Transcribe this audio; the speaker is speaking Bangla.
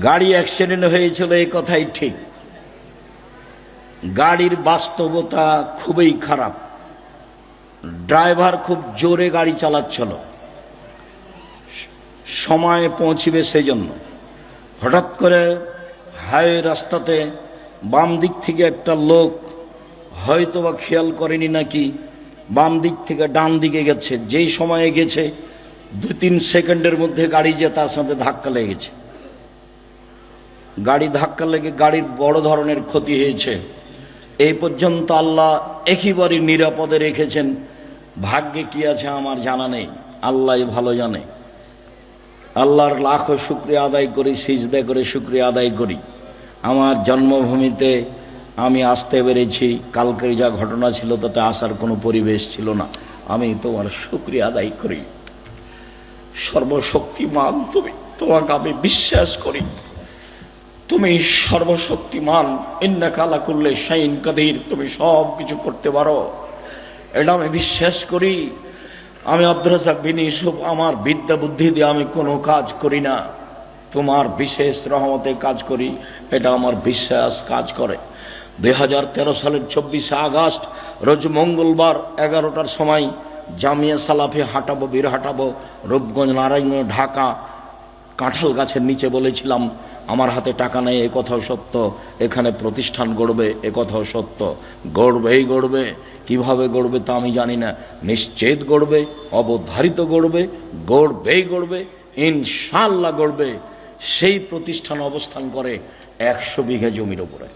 গাড়ি অ্যাক্সিডেন্ট হয়েছিল এই কথাই ঠিক। গাড়ির বাস্তবতা খুবই খারাপ। ড্রাইভার খুব জোরে গাড়ি চালাচ্ছিল, সময়ে পৌঁছিবে সেই জন্য। হঠাৎ করে হাইওয়ে রাস্তাতে বাম দিক থেকে একটা লোক হয়তোবা খেয়াল করেনি নাকি বাম দিক থেকে ডান দিকে গেছে। যেই সময়ে গেছে 2-3 সেকেন্ডের মধ্যে গাড়ি যে তার সাথে ধাক্কা লেগেছে। গাড়ি ধাক্কা লেগে গাড়ির বড় ধরনের ক্ষতি হয়েছে। এই পর্যন্ত আল্লাহ একেবারে নিরাপদে রেখেছেন। ভাগ্যে কি আছে আমার জানা নেই, আল্লাহই ভালো জানে। আল্লাহর লাখো শুকরিয়া আদায় করি, সিজদা করে শুকরিয়া আদায় করি। আমার জন্মভূমিতে আমি আসতে পেরেছি। কালকের যা ঘটনা ছিল তাতে আসার কোনো পরিবেশ ছিল না। আমি তোমার শুকরিয়া আদায় করি। সর্বশক্তিমান তুমি, তোমাকে আমি বিশ্বাস করি। তুমি সর্বশক্তিমান, ইন্নাকা আলা কুল্লি শাইইন কাদির, তুমি সব কিছু করতে পারো, এটা আমি বিশ্বাস করি। আমি আব্দুর রাজ্জাক বিন ইউসুফ, আমার বিদ্যা বুদ্ধি দিয়ে আমি কোনো কাজ করি না, তোমার বিশেষ রহমতে কাজ করি, এটা আমার বিশ্বাস কাজ করে। 2013 সালের 24শে আগস্ট রোজ মঙ্গলবার 11টার সময় জামিয়া সালাফি হাঁটাবো, বীর হাঁটাবো, রূপগঞ্জ, নারায়ণগঞ্জ, ঢাকা। কাঁঠাল গাছের নিচে বলেছিলাম আমার হাতে টাকা নেই, এ কথাও সত্য। এখানে প্রতিষ্ঠান গড়বে, এ কথাও সত্য। গড়বেই গড়বে, কিভাবে গড়বে তা আমি জানি না, নিশ্চিত গড়বে, অবধারিত গড়বে, গড়বেই গড়বে, ইনশাআল্লাহ গড়বে। সেই প্রতিষ্ঠান অবস্থান করে 100 বিঘা জমির উপরে।